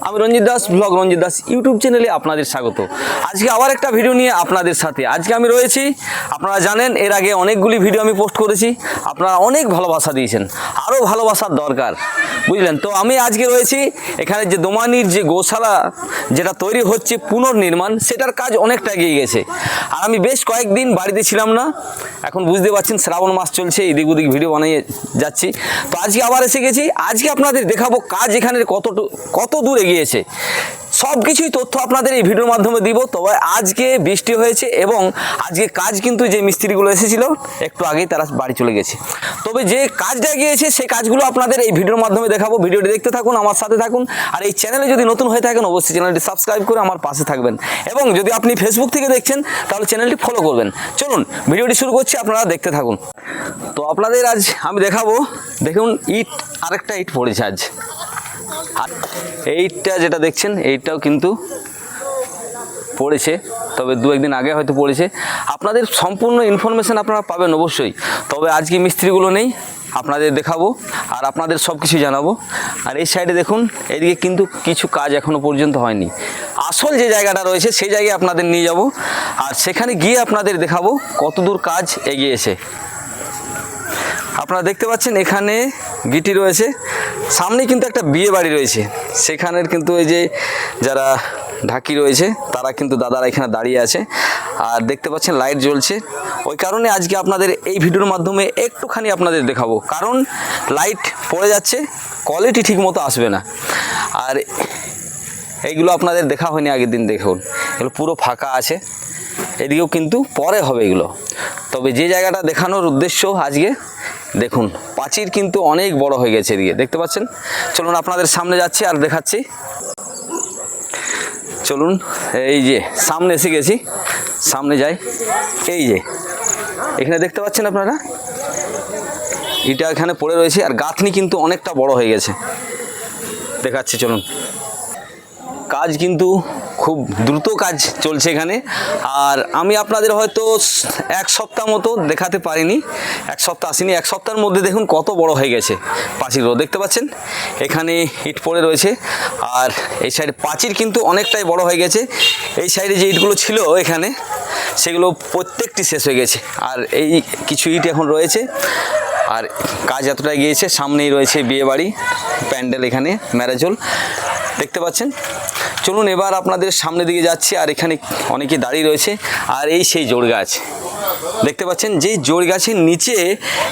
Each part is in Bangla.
আমি রঞ্জিত দাস ব্লগ রঞ্জিত দাস ইউটিউব চ্যানেলে আপনাদের স্বাগত। আজকে আবার একটা ভিডিও নিয়ে আপনাদের সাথে আজকে আমি রয়েছি। আপনারা জানেন এর আগে অনেকগুলি ভিডিও আমি পোস্ট করেছি, আপনারা অনেক ভালোবাসা দিয়েছেন, আরও ভালোবাসার দরকার, বুঝলেন তো। আমি আজকে রয়েছি এখানে যে দোমানির যে গোশালা যেটা তৈরি হচ্ছে পুনর্নির্মাণ, সেটার কাজ অনেকটা এগিয়ে গেছে। আর আমি বেশ কয়েকদিন বাড়িতে ছিলাম না, এখন বুঝতে পারছেন শ্রাবণ মাস চলছে, এদিক ওদিক ভিডিও বানিয়ে যাচ্ছি। তো আজকে আবার এসে গেছি, আজকে আপনাদের দেখাবো কাজ এখানে কত দূর এগিয়েছে, সব কিছুই তথ্য আপনাদের এই ভিডিওর মাধ্যমে দিব। তবে আজকে বৃষ্টি হয়েছে এবং আজকে কাজ কিন্তু যে মিস্ত্রিগুলো এসেছিল একটু আগেই তারা বাড়ি চলে গেছে। তবে যে কাজটা গিয়েছে সেই কাজগুলো আপনাদের এই ভিডিওর মাধ্যমে দেখাবো। ভিডিওটি দেখতে থাকুন, আমার সাথে থাকুন। আর এই চ্যানেলে যদি নতুন হয়ে থাকেন অবশ্যই চ্যানেলটি সাবস্ক্রাইব করে আমার পাশে থাকবেন, এবং যদি আপনি ফেসবুক থেকে দেখছেন তাহলে চ্যানেলটি ফলো করবেন। চলুন ভিডিওটি শুরু করছি, আপনারা দেখতে থাকুন। তো আপনাদের আজ আমি দেখাবো, দেখুন আরেকটা ইট পড়েছে আজ। আর এইটা যেটা দেখছেন এইটাও কিন্তু পড়েছে, তবে দু একদিন আগে হয়তো পড়েছে। আপনাদের সম্পূর্ণ ইনফরমেশান আপনারা পাবেন অবশ্যই। তবে আজকে মিস্ত্রিগুলো নেই, আপনাদের দেখাবো আর আপনাদের সব কিছু জানাবো। আর এই সাইডে দেখুন, এদিকে কিন্তু কিছু কাজ এখনও পর্যন্ত হয়নি। আসল যে জায়গাটা রয়েছে সেই জায়গায় আপনাদের নিয়ে যাব, আর সেখানে গিয়ে আপনাদের দেখাবো কতদূর কাজ এগিয়েছে। আপনারা দেখতে পাচ্ছেন এখানে গিটি রয়েছে, সামনে কিন্তু একটা বিয়ে বাড়ি রয়েছে, সেখানের কিন্তু এই যে যারা ঢাকি রয়েছে তারা কিন্তু দাদারা এখানে দাঁড়িয়ে আছে, আর দেখতে পাচ্ছেন লাইট জ্বলছে। ওই কারণে আজকে আপনাদের এই ভিডিওর মাধ্যমে একটুখানি আপনাদের দেখাবো, কারণ লাইট পড়ে যাচ্ছে, কোয়ালিটি ঠিক মতো আসবে না। আর এইগুলো আপনাদের দেখা হয়নি আগের দিন, দেখুন এগুলো পুরো ফাঁকা আছে, এদিকেও কিন্তু পরে হবে এগুলো। তবে যে জায়গাটা দেখানোর উদ্দেশ্য আজকে, দেখুন প্রাচীর কিন্তু অনেক বড় হয়ে গেছে, এদিকে দেখতে পাচ্ছেন। চলুন আপনাদের সামনে যাচ্ছি আর দেখাচ্ছি। চলুন এই যে সামনে এসে গেছি, সামনে যাই। এই যে এখানে দেখতে পাচ্ছেন আপনারা, এটা এখানে পড়ে রয়েছে, আর গাঁথনি কিন্তু অনেকটা বড় হয়ে গেছে, দেখাচ্ছি চলুন। কাজ কিন্তু খুব দ্রুত কাজ চলছে এখানে, আর আমি আপনাদের হয়তো এক সপ্তাহ মতো দেখাতে পারিনি, এক সপ্তাহ আসিনি, এক সপ্তাহের মধ্যে দেখুন কত বড় হয়ে গেছে প্রাচীরও, দেখতে পাচ্ছেন এখানে ইট পড়ে রয়েছে। আর এই সাইডে প্রাচীর কিন্তু অনেকটাই বড় হয়ে গেছে। এই সাইডে যে ইটগুলো ছিল এখানে, সেগুলো প্রত্যেকটি শেষ হয়ে গেছে, আর এই কিছু ইট এখন রয়েছে। আর কাজ এতটাই গিয়েছে, সামনেই রয়েছে বিয়ে বাড়ি প্যান্ডেল, এখানে ম্যারেজ হল, দেখতে পাচ্ছেন। চলুন এবার আপনাদের সামনে দিকে যাচ্ছি, আর এখানে অনেকে দাঁড়িয়ে রয়েছে। আর এই সেই জোড় গাছ দেখতে পাচ্ছেন, যে জোড় গাছের নিচে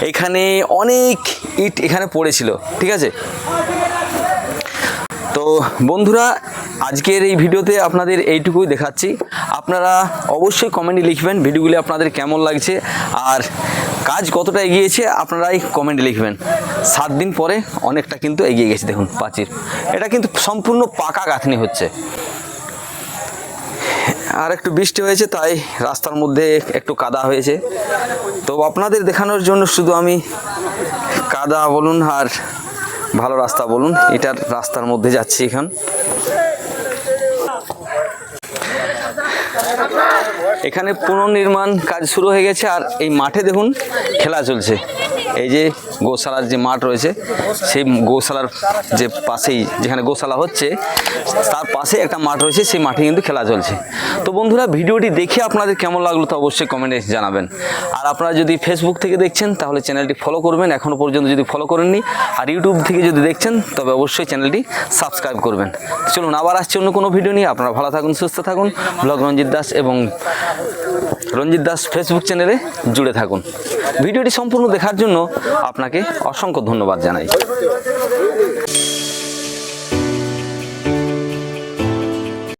এখানে অনেক ইট এখানে পড়েছিল, ঠিক আছে। তো বন্ধুরা আজকের এই ভিডিওতে আপনাদের এইটুকুই দেখাচ্ছি। আপনারা অবশ্যই কমেন্টে লিখবেন ভিডিওগুলি আপনাদের কেমন লাগছে, আর কাজ কতটা এগিয়েছে আপনারাই কমেন্টে লিখবেন। 7 দিন পরে অনেকটা কিন্তু এগিয়ে গেছে, দেখুন প্রাচীর, এটা কিন্তু সম্পূর্ণ পাকা গাঁথনি হচ্ছে। আর একটু বৃষ্টি হয়েছে তাই রাস্তার মধ্যে একটু কাদা হয়েছে, তো আপনাদের দেখানোর জন্য শুধু আমি কাদা বলুন আর ভালো রাস্তা বলুন, এটার রাস্তার মধ্যে যাচ্ছি এখন। এখানে পুনর্নির্মাণ কাজ শুরু হয়ে গেছে, আর এই মাঠে দেখুন খেলা চলছে। এই যে গোশালার যে মাঠ রয়েছে, সেই গোশালার যে পাশেই যেখানে গোশালা হচ্ছে তার পাশে একটা মাঠ রয়েছে, সেই মাঠে কিন্তু খেলা চলছে। তো বন্ধুরা ভিডিওটি দেখে আপনাদের কেমন লাগলো তো অবশ্যই কমেন্টে জানাবেন। আর আপনারা যদি ফেসবুক থেকে দেখছেন তাহলে চ্যানেলটি ফলো করবেন, এখনও পর্যন্ত যদি ফলো করেননি। আর ইউটিউব থেকে যদি দেখছেন তবে অবশ্যই চ্যানেলটি সাবস্ক্রাইব করবেন। চলুন আবার আসছি অন্য কোনো ভিডিও নিয়ে। আপনারা ভালো থাকুন, সুস্থ থাকুন। ব্লগ রঞ্জিত দাস এবং রঞ্জিত দাস ফেসবুক চ্যানেলে জুড়ে থাকুন। ভিডিওটি সম্পূর্ণ দেখার জন্য আপনাকে অসংখ্য ধন্যবাদ জানাই।